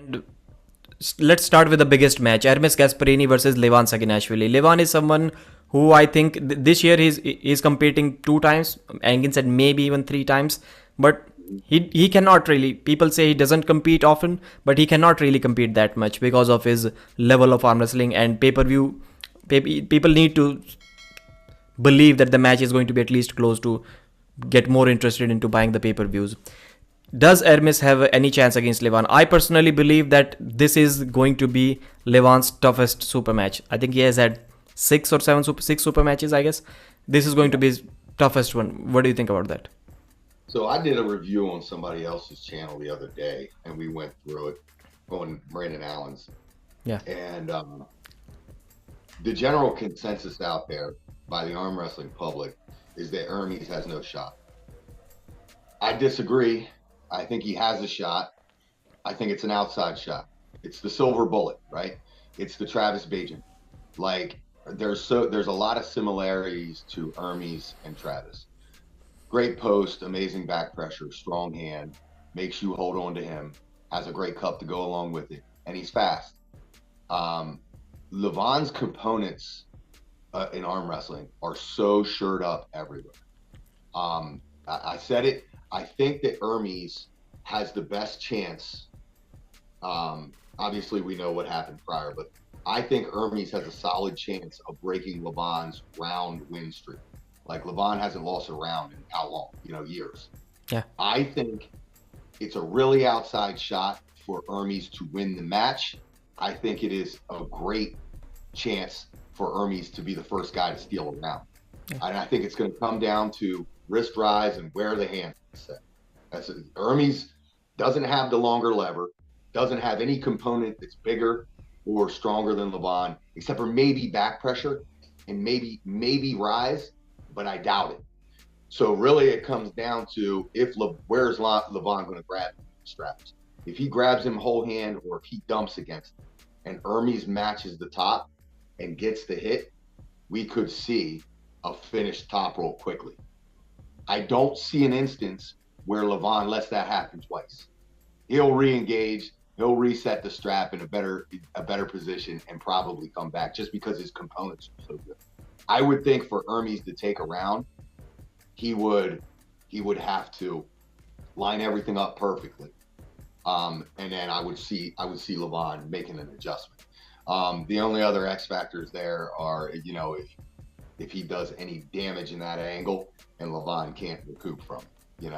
And let's start with the biggest match: Ermes Gasparini versus Levan Saginashvili. Levan is someone who I think this year he's competing 2 times. Engin said maybe even 3 times, but he cannot really. People say he doesn't compete often, but he cannot really compete that much because of his level of arm wrestling and pay per view. People need to believe that the match is going to be at least close to get more interested into buying the pay per views. Does Ermes have any chance against Levan? I personally believe that this is going to be Levan's toughest super match. I think he has had 6 super matches, I guess. This is going to be his toughest one. What do you think about that? So I did a review on somebody else's channel the other day, and we went through it on Brandon Allen's. Yeah. And the general consensus out there by the arm wrestling public is that Ermes has no shot. I disagree. I think he has a shot. I think it's an outside shot. It's the silver bullet, right? It's the Travis Bajan. Like there's a lot of similarities to Ermes and Travis. Great post, amazing back pressure, strong hand, makes you hold on to him, has a great cup to go along with it, and he's fast. Levan's components in arm wrestling are so shored up everywhere. I said it. I think that Ermes has the best chance. Obviously, we know what happened prior, but I think Ermes has a solid chance of breaking Levan's round win streak. Like Levan hasn't lost a round in how long? Years. Yeah. I think it's a really outside shot for Ermes to win the match. I think it is a great chance for Ermes to be the first guy to steal a round. Yeah. And I think it's going to come down to wrist rise and where the hand is set. Ermes doesn't have the longer lever, doesn't have any component that's bigger or stronger than Levan, except for maybe back pressure and maybe rise, but I doubt it. So really it comes down to where's Levan going to grab the straps? If he grabs him whole hand or if he dumps against him and Ermes matches the top and gets the hit, we could see a finished top roll quickly. I don't see an instance where Levan lets that happen twice. He'll re-engage, he'll reset the strap in a better position and probably come back just because his components are so good. I would think for Ermes to take a round, he would have to line everything up perfectly. And then I would see Levan making an adjustment. The only other X factors there are, if he does any damage in that angle and Levan can't recoup from it,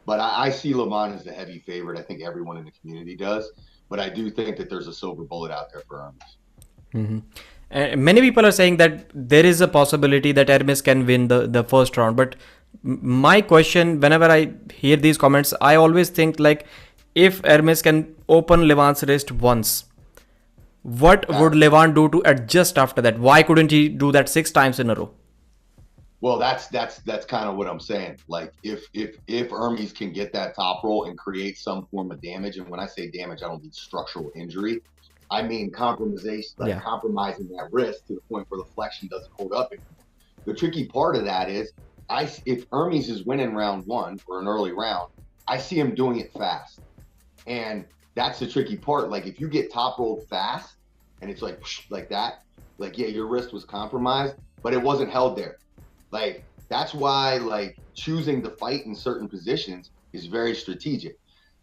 But I see Levan as the heavy favorite. I think everyone in the community does. But I do think that there's a silver bullet out there for Ermes. Mm-hmm. Many people are saying that there is a possibility that Ermes can win the first round. But my question, whenever I hear these comments, I always think like, if Ermes can open Levan's wrist once, what would Levan do to adjust after that? Why couldn't he do that 6 times in a row? Well, that's kind of what I'm saying. Like if Ermes can get that top roll and create some form of damage, and when I say damage, I don't mean structural injury. I mean compromising that wrist to the point where the flexion doesn't hold up anymore. The tricky part of that is, if Ermes is winning round 1 or an early round, I see him doing it fast. And that's the tricky part. Like if you get top rolled fast and it's like that, like, yeah, your wrist was compromised, but it wasn't held there. Like, that's why like choosing to fight in certain positions is very strategic.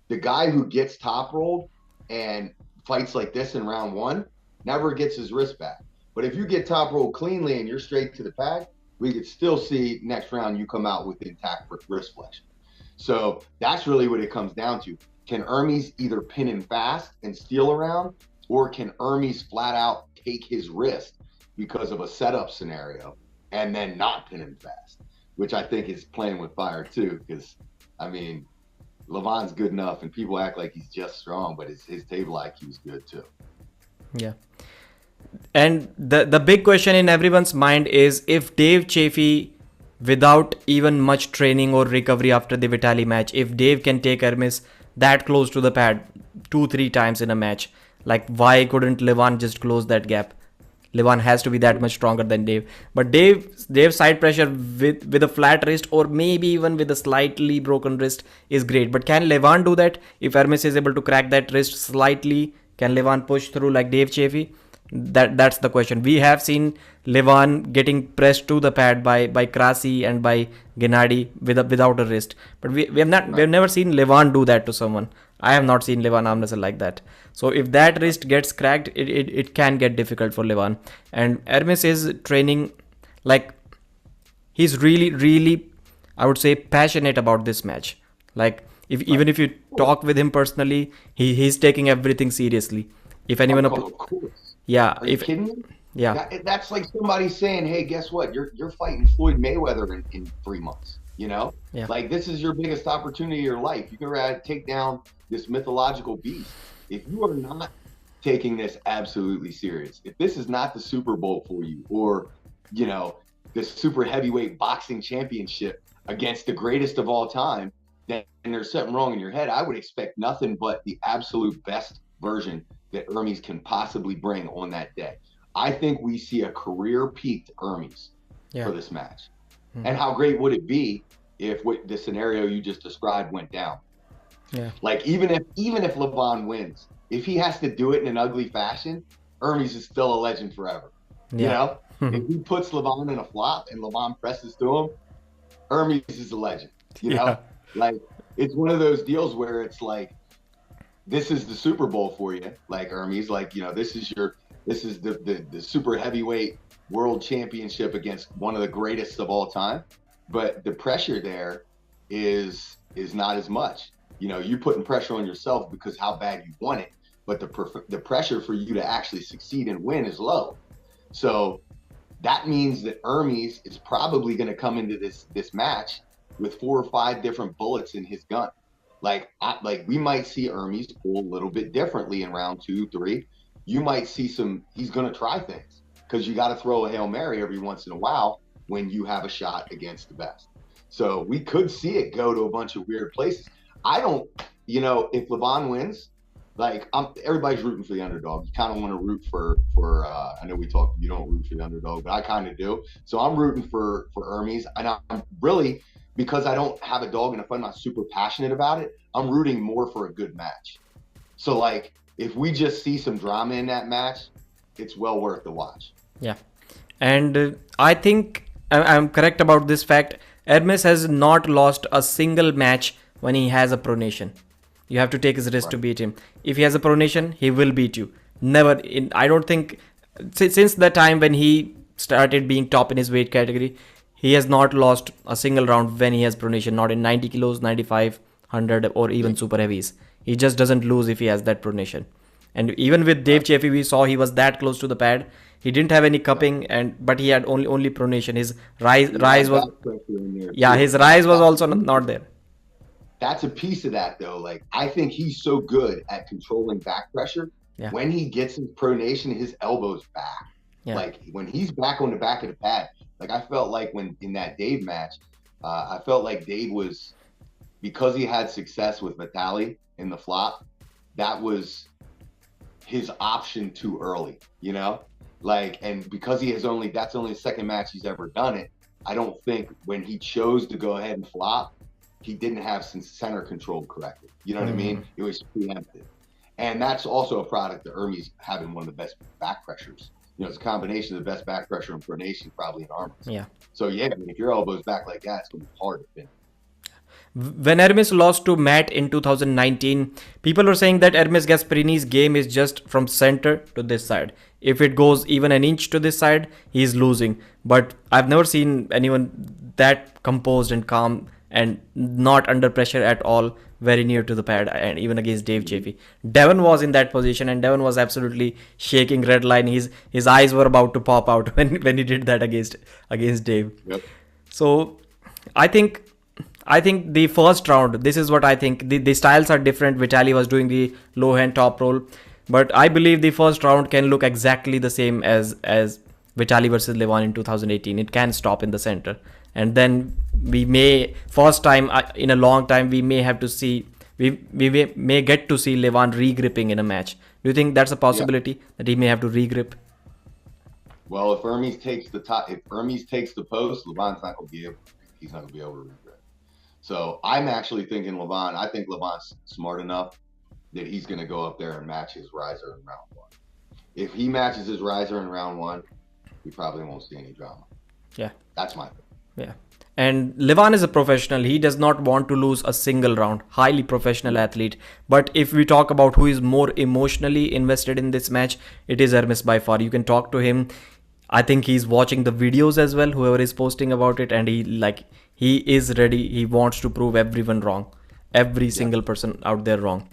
The guy who gets top rolled and fights like this in round 1 never gets his wrist back. But if you get top rolled cleanly and you're straight to the pad, we could still see next round you come out with intact wrist flexion. So that's really what it comes down to. Can Ermes either pin him fast and steal a round, or can Ermes flat out take his wrist because of a setup scenario and then not pin him fast, which I think is playing with fire too, because, I mean, Levan's good enough and people act like he's just strong, but his table IQ is good too. Yeah. And the big question in everyone's mind is, if Dave Chaffee, without even much training or recovery after the Vitali match, if Dave can take Ermes that close to the pad 2-3 times in a match, like why couldn't Levan just close that gap? Levan has to be that much stronger than Dave. But Dave's side pressure with a flat wrist or maybe even with a slightly broken wrist is great. But can Levan do that? If Ermes is able to crack that wrist slightly, can Levan push through like Dave Chaffee? That's the question. We have seen Levan getting pressed to the pad by Krasi and by Gennady without a wrist. But we've never seen Levan do that to someone. I have not seen Levan arm wrestle like that. So if that wrist gets cracked, it can get difficult for Levan. And Ermes is training like he's really, I would say, passionate about this match. Like even if you talk with him personally, he's taking everything seriously. If anyone, Of course. yeah, Are you kidding me? yeah, That's like somebody saying, "Hey, guess what? You're fighting Floyd Mayweather in 3 months." yeah, Like this is your biggest opportunity of your life. You can take down this mythological beast. If you are not taking this absolutely serious, if this is not the Super Bowl for you, or the super heavyweight boxing championship against the greatest of all time, then there's something wrong in your head. I would expect nothing but the absolute best version that Ermes can possibly bring on that day. I think we see a career peaked Ermes for this match. Mm-hmm. And how great would it be if the scenario you just described went down? Yeah. Like even if Levan wins, if he has to do it in an ugly fashion, Ermes is still a legend forever. Yeah. If he puts Levan in a flop and Levan presses to him, Ermes is a legend. Like it's one of those deals where it's like, this is the Super Bowl for you, like Ermes. Like this is the super heavyweight world championship against one of the greatest of all time. But the pressure there is not as much. You're putting pressure on yourself because how bad you want it, but the pressure for you to actually succeed and win is low. So that means that Ermes is probably going to come into this match with 4 or 5 different bullets in his gun. Like we might see Ermes pull a little bit differently in round 2, 3. You might see he's going to try things because you got to throw a Hail Mary every once in a while when you have a shot against the best. So we could see it go to a bunch of weird places. I don't, if Levan wins, like everybody's rooting for the underdog. You kind of want to root for I know you don't root for the underdog, but I kind of do. So I'm rooting for Ermes. And I'm really, because I don't have a dog in a fight, I'm not super passionate about it, I'm rooting more for a good match. So like if we just see some drama in that match, it's well worth the watch. Yeah. And I think I'm correct about this fact. Ermes has not lost a single match when he has a pronation. You have to take his risk to beat him. If he has a pronation, he will beat you. Never. I don't think since the time when he started being top in his weight category, he has not lost a single round when he has pronation. Not in 90 kilos, 95, 100, or even super heavies. He just doesn't lose if he has that pronation. And even with Dave Chaffee, we saw he was that close to the pad. He didn't have any cupping, but he had only pronation. His rise was his rise was also not there. That's a piece of that though. Like I think he's so good at controlling back pressure. Yeah. When he gets his pronation, his elbow's back. Yeah. Like when he's back on the back of the pad. Like I felt like when in that Dave match, I felt like Dave was, because he had success with Vitali in the flop, that was his option too early, Like, and because that's only the second match he's ever done it, I don't think when he chose to go ahead and flop, he didn't have some center controlled correctly. You know what I mean? It was preemptive. And that's also a product of Ermes having one of the best back pressures. It's a combination of the best back pressure and pronation probably in arms. Yeah. So if your elbow's back like that, it's going to be hard to finish. When Ermes lost to Matt in 2019, people were saying that Ermes Gasparini's game is just from center to this side. If it goes even an inch to this side, he's losing. But I've never seen anyone that composed and calm and not under pressure at all, very near to the pad, and even against Dave Chaffee. Devon was in that position, and Devon was absolutely shaking, red line. His eyes were about to pop out when he did that against Dave. Yep. So I think the first round, this is what I think. The styles are different. Vitali was doing the low hand top roll, but I believe the first round can look exactly the same as Vitali versus Levan in 2018. It can stop in the center. And then we may, first time in a long time, we may have to see, we may get to see Levan regripping in a match. Do you think that's a possibility that he may have to regrip? Well, if Ermes takes the top, if Ermes takes the post, Levan's not going to be able. He's not going to be able to regret. So I'm actually thinking Levan. I think Levan's smart enough that he's going to go up there and match his riser in round one. If he matches his riser in round one, we probably won't see any drama. Yeah. That's my thing. Yeah. And Levan is a professional. He does not want to lose a single round. Highly professional athlete. But if we talk about who is more emotionally invested in this match, it is Ermes by far. You can talk to him. I think he's watching the videos as well, whoever is posting about it, and he is ready. He wants to prove everyone wrong. Every single person out there wrong.